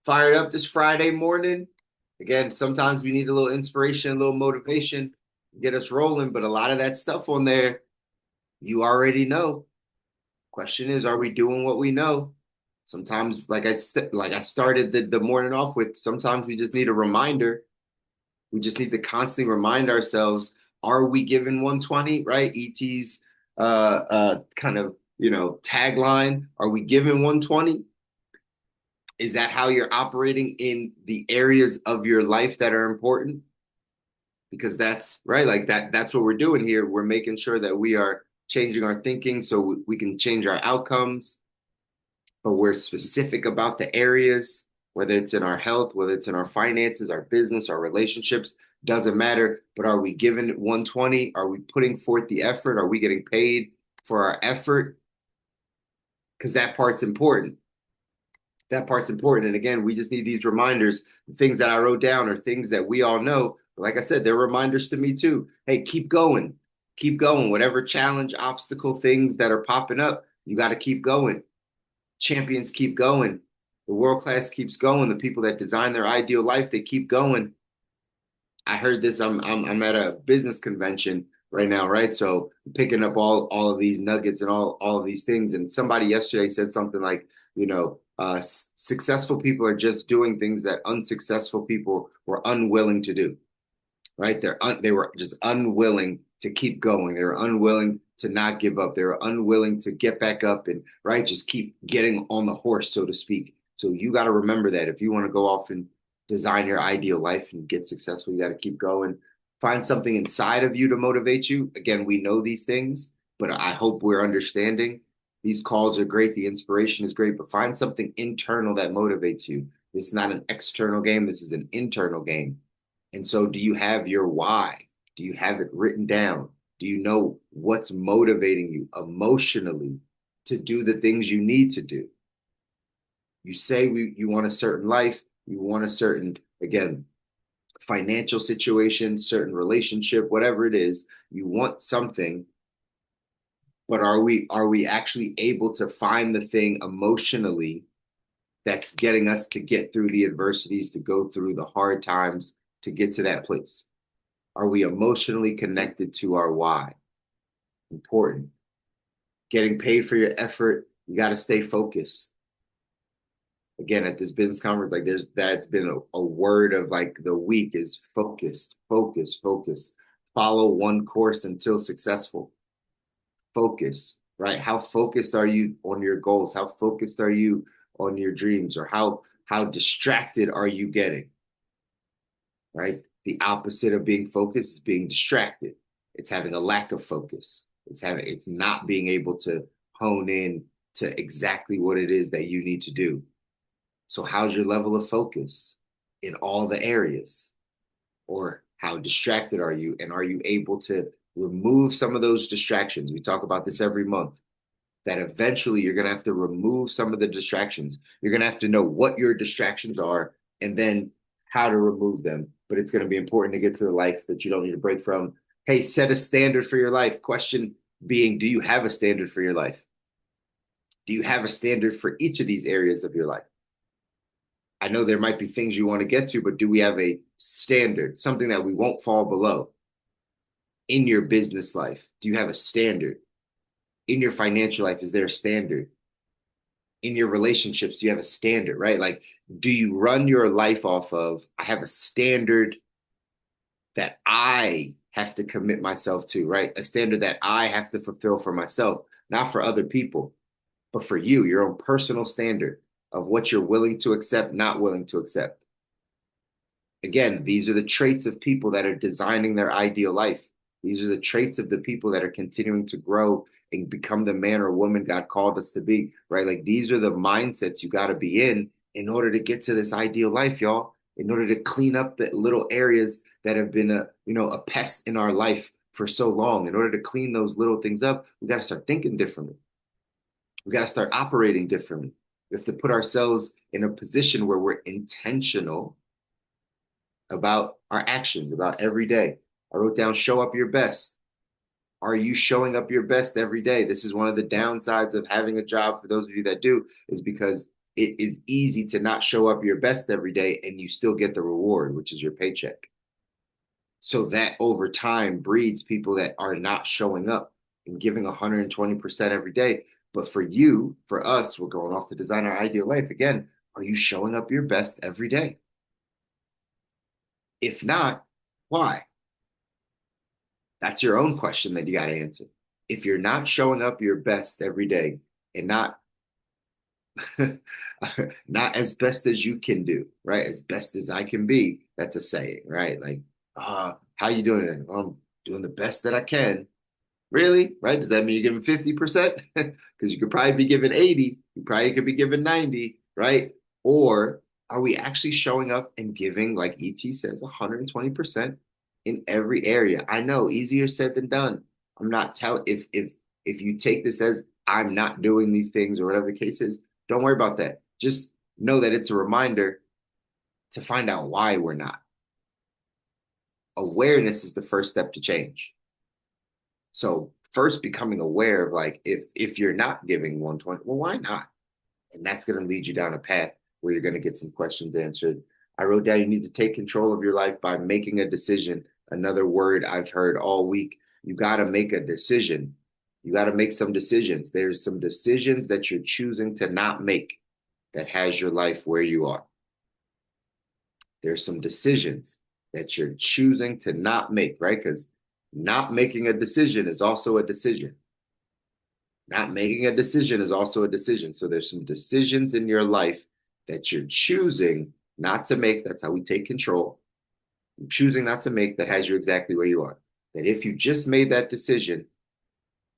Fired up this Friday morning. Again, sometimes we need a little inspiration, a little motivation, get us rolling. But a lot of that stuff on there, you already know. Question is, are we doing what we know? Sometimes, like I started the morning off with, sometimes we just need a reminder. We just need to constantly remind ourselves, are we given 120, right? ET's kind of, tagline, are we given 120? Is that how you're operating in the areas of your life that are important? Because that's right, like that's what we're doing here. We're making sure that we are changing our thinking so we can change our outcomes, but we're specific about the areas, whether it's in our health, whether it's in our finances, our business, our relationships, doesn't matter. But are we given 120? Are we putting forth the effort? Are we getting paid for our effort? Because that part's important. That part's important. And again, we just need these reminders. The things that I wrote down are things that we all know. But like I said, they're reminders to me too. Hey, keep going. Keep going. Whatever challenge, obstacle, things that are popping up, you got to keep going. Champions keep going. The world class keeps going. The people that design their ideal life, they keep going. I heard this. I'm at a business convention right now, right? So I'm picking up all of these nuggets and all of these things. And somebody yesterday said something like, successful people are just doing things that unsuccessful people were unwilling to do, right? They were just unwilling to keep going. They were unwilling to not give up. They were unwilling to get back up and right, just keep getting on the horse, so to speak. So you got to remember that if you want to go off and design your ideal life and get successful, you got to keep going. Find something inside of you to motivate you. Again, we know these things, but I hope we're understanding. These calls are great. The inspiration is great, but find something internal that motivates you. This is not an external game. This is an internal game. And so, do you have your why? Do you have it written down? Do you know what's motivating you emotionally to do the things you need to do? You say you want a certain life, you want a certain, again, financial situation, certain relationship, whatever it is, you want something, but are we actually able to find the thing emotionally that's getting us to get through the adversities, to go through the hard times, to get to that place? Are we emotionally connected to our why? Important. Getting paid for your effort, you got to stay focused. Again, at this business conference, like that's been a word of like the week is focused, focus, focus. Follow one course until successful. Focus, right? How focused are you on your goals? How focused are you on your dreams? Or how distracted are you getting? Right? The opposite of being focused is being distracted. It's having a lack of focus. It's not being able to hone in to exactly what it is that you need to do. So how's your level of focus in all the areas? Or how distracted are you? And are you able to remove some of those distractions? We talk about this every month, that eventually you're going to have to remove some of the distractions. You're going to have to know what your distractions are and then how to remove them. But it's going to be important to get to the life that you don't need to break from. Hey, set a standard for your life. Question being, do you have a standard for your life? Do you have a standard for each of these areas of your life? I know there might be things you want to get to, but do we have a standard, something that we won't fall below in your business life? Do you have a standard? In your financial life, is there a standard? In your relationships, do you have a standard, right? Like, do you run your life off of, I have a standard that I have to commit myself to, right? A standard that I have to fulfill for myself, not for other people, but for you, your own personal standard of what you're willing to accept, not willing to accept. Again, these are the traits of people that are designing their ideal life. These are the traits of the people that are continuing to grow and become the man or woman God called us to be, right? Like these are the mindsets you got to be in order to get to this ideal life, y'all. In order to clean up the little areas that have been a pest in our life for so long. In order to clean those little things up, we got to start thinking differently. We got to start operating differently. We have to put ourselves in a position where we're intentional about our actions, about every day. I wrote down show up your best. Are you showing up your best every day? This is one of the downsides of having a job for those of you that do, is because it is easy to not show up your best every day and you still get the reward, which is your paycheck. So that over time breeds people that are not showing up and giving 120% every day. But for you, for us, we're going off to design our ideal life. Again, are you showing up your best every day? If not, why? That's your own question that you got to answer. If you're not showing up your best every day and not not as best as you can do, right? As best as I can be. That's a saying, right? Like, how you doing today? Well, I'm doing the best that I can. Really? Right? Does that mean you're giving 50%? Because you could probably be giving 80, you probably could be giving 90, right? Or are we actually showing up and giving, like ET says, 120% in every area? I know, easier said than done. I'm not telling if you take this as I'm not doing these things or whatever the case is, don't worry about that. Just know that it's a reminder to find out why we're not. Awareness is the first step to change. So first becoming aware of like if you're not giving 120, well, why not? And that's going to lead you down a path where you're going to get some questions answered. I wrote down you need to take control of your life by making a decision. Another word I've heard all week. You got to make a decision. You got to make some decisions. There's some decisions that you're choosing to not make that has your life where you are. There's some decisions that you're choosing to not make, right? Because not making a decision is also a decision. Not making a decision is also a decision. So there's some decisions in your life that you're choosing not to make. That's how we take control. You're choosing not to make that has you exactly where you are. That if you just made that decision,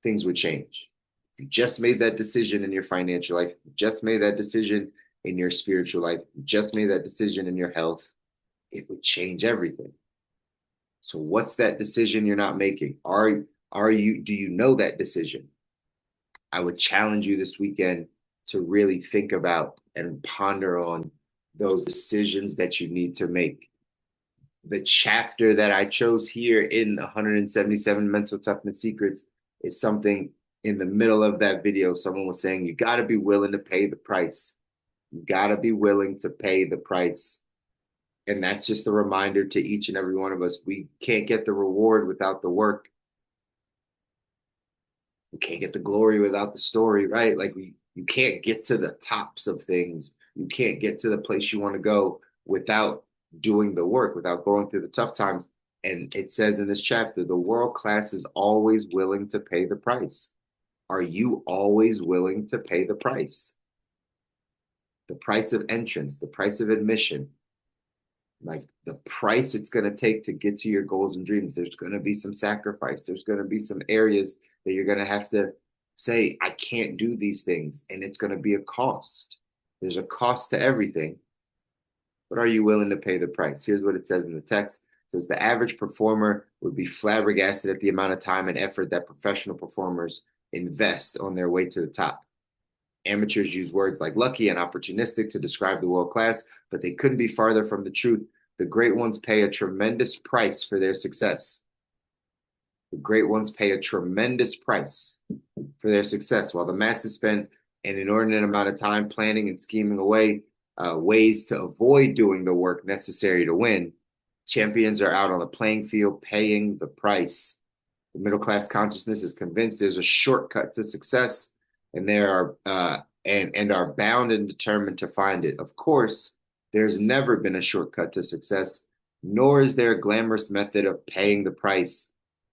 things would change. If you just made that decision in your financial life, just made that decision in your spiritual life, just made that decision in your health, it would change everything. So what's that decision you're not making? Do you know that decision? I would challenge you this weekend to really think about and ponder on those decisions that you need to make. The chapter that I chose here in 177 Mental Toughness Secrets is something in the middle of that video. Someone was saying, you got to be willing to pay the price. You got to be willing to pay the price. And that's just a reminder to each and every one of us. We can't get the reward without the work. You can't get the glory without the story, right? Like you can't get to the tops of things. You can't get to the place you want to go without doing the work, without going through the tough times. And it says in this chapter, the world class is always willing to pay the price. Are you always willing to pay the price? The price of entrance, the price of admission, like the price it's going to take to get to your goals and dreams. There's going to be some sacrifice. There's going to be some areas that you're going to have to say, I can't do these things. And it's going to be a cost. There's a cost to everything. But are you willing to pay the price? Here's what it says in the text. It says the average performer would be flabbergasted at the amount of time and effort that professional performers invest on their way to the top. Amateurs use words like lucky and opportunistic to describe the world class, but they couldn't be farther from the truth. The great ones pay a tremendous price for their success. The great ones pay a tremendous price for their success, while the masses spend an inordinate amount of time planning and scheming away ways to avoid doing the work necessary to win. Champions are out on the playing field paying the price. The middle class consciousness is convinced there's a shortcut to success, and are bound and determined to find it. Of course, there's never been a shortcut to success, nor is there a glamorous method of paying the price.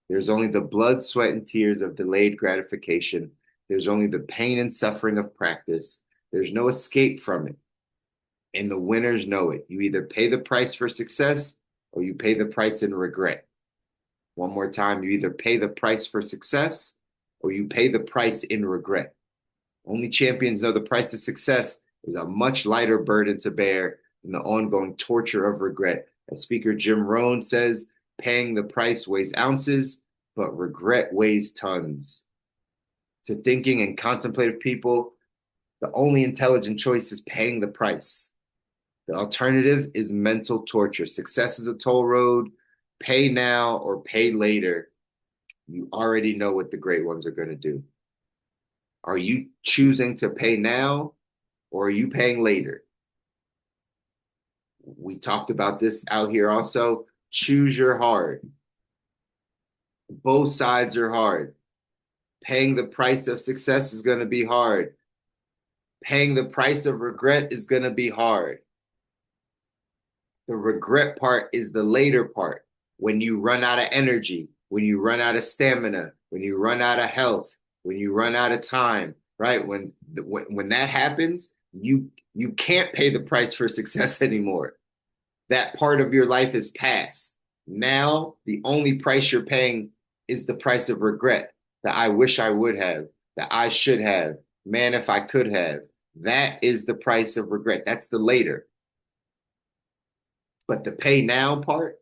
There's only the blood, sweat, and tears of delayed gratification. There's only the pain and suffering of practice. There's no escape from it. And the winners know it. You either pay the price for success or you pay the price in regret. One more time, you either pay the price for success or you pay the price in regret. Only champions know the price of success is a much lighter burden to bear than the ongoing torture of regret. As speaker Jim Rohn says, paying the price weighs ounces, but regret weighs tons. To thinking and contemplative people, the only intelligent choice is paying the price. The alternative is mental torture. Success is a toll road. Pay now or pay later. You already know what the great ones are going to do. Are you choosing to pay now or are you paying later? We talked about this out here also. Choose your hard. Both sides are hard. Paying the price of success is going to be hard. Paying the price of regret is going to be hard. The regret part is the later part. When you run out of energy, when you run out of stamina, when you run out of health, when you run out of time, right? When that happens, you can't pay the price for success anymore. That part of your life is past. Now, the only price you're paying is the price of regret, that I wish I would have, that I should have, man, if I could have. That is the price of regret. That's the later. But the pay now part,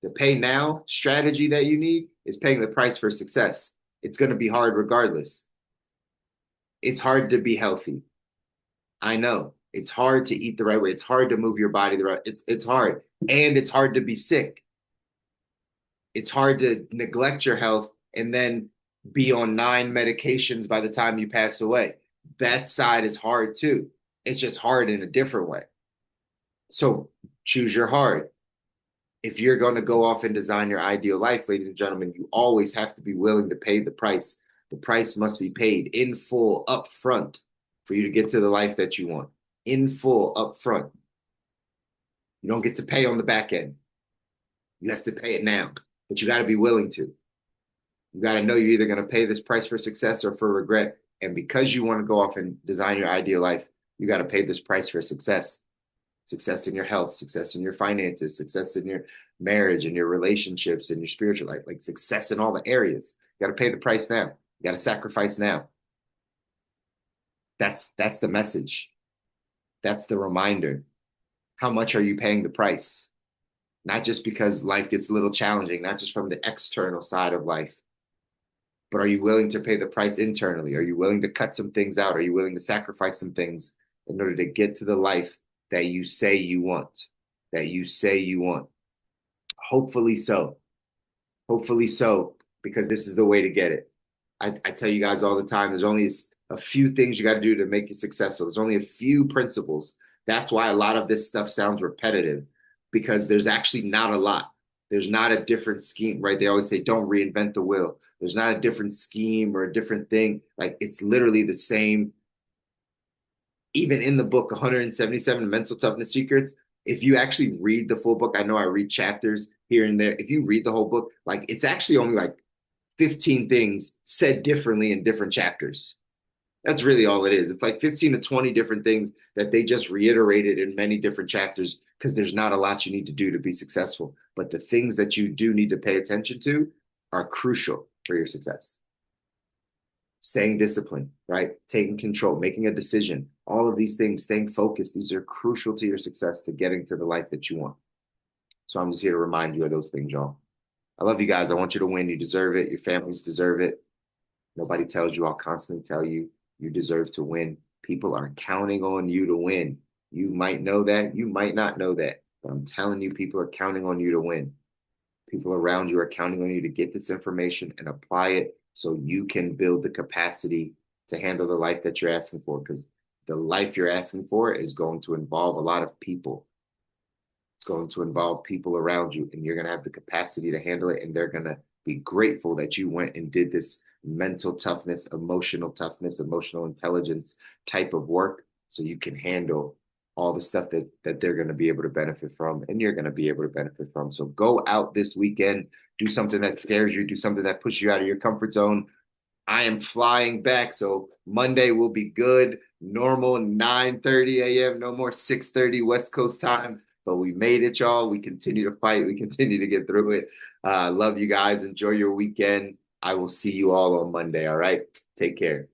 the pay now strategy that you need is paying the price for success. It's going to be hard regardless. It's hard to be healthy. I know. It's hard to eat the right way. It's hard to move your body the right. It's hard. And it's hard to be sick. It's hard to neglect your health and then be on 9 medications by the time you pass away. That side is hard too. It's just hard in a different way. So choose your hard. If you're going to go off and design your ideal life, ladies and gentlemen, you always have to be willing to pay the price. The price must be paid in full up front for you to get to the life that you want. In full up front. You don't get to pay on the back end. You have to pay it now, but you got to be willing to. You got to know you're either going to pay this price for success or for regret. And because you want to go off and design your ideal life, you got to pay this price for success. Success in your health, success in your finances, success in your marriage and your relationships and your spiritual life, like success in all the areas. You got to pay the price now. You got to sacrifice now. That's the message. That's the reminder. How much are you paying the price? Not just because life gets a little challenging, not just from the external side of life, but are you willing to pay the price internally? Are you willing to cut some things out? Are you willing to sacrifice some things in order to get to the life that you say you want, that you say you want? Hopefully so. Hopefully so, because this is the way to get it. I tell you guys all the time, there's only a few things you got to do to make you successful. There's only a few principles. That's why a lot of this stuff sounds repetitive, because there's actually not a lot. There's not a different scheme, right? They always say, don't reinvent the wheel. There's not a different scheme or a different thing. Like it's literally the same. Even in the book, 177 Mental Toughness Secrets, if you actually read the full book, I know I read chapters here and there. If you read the whole book, like it's actually only like 15 things said differently in different chapters. That's really all it is. It's like 15 to 20 different things that they just reiterated in many different chapters because there's not a lot you need to do to be successful. But the things that you do need to pay attention to are crucial for your success. Staying disciplined, right? Taking control, making a decision, all of these things, staying focused, these are crucial to your success, to getting to the life that you want. So I'm just here to remind you of those things, y'all. I love you guys. I want you to win. You deserve it. Your families deserve it. Nobody tells you. I'll constantly tell you, you deserve to win. People are counting on you to win. You might know that. You might not know that. But I'm telling you, people are counting on you to win. People around you are counting on you to get this information and apply it so you can build the capacity to handle the life that you're asking for. Because the life you're asking for is going to involve a lot of people. It's going to involve people around you, and you're going to have the capacity to handle it. And they're going to be grateful that you went and did this mental toughness, emotional intelligence type of work so you can handle all the stuff that they're going to be able to benefit from and you're going to be able to benefit from. So go out this weekend, do something that scares you, do something that pushes you out of your comfort zone. I am flying back, so Monday will be good. Normal 9:30 a.m., no more 6:30 West Coast time. But we made it, y'all. We continue to fight. We continue to get through it. Love you guys. Enjoy your weekend. I will see you all on Monday. All right. Take care.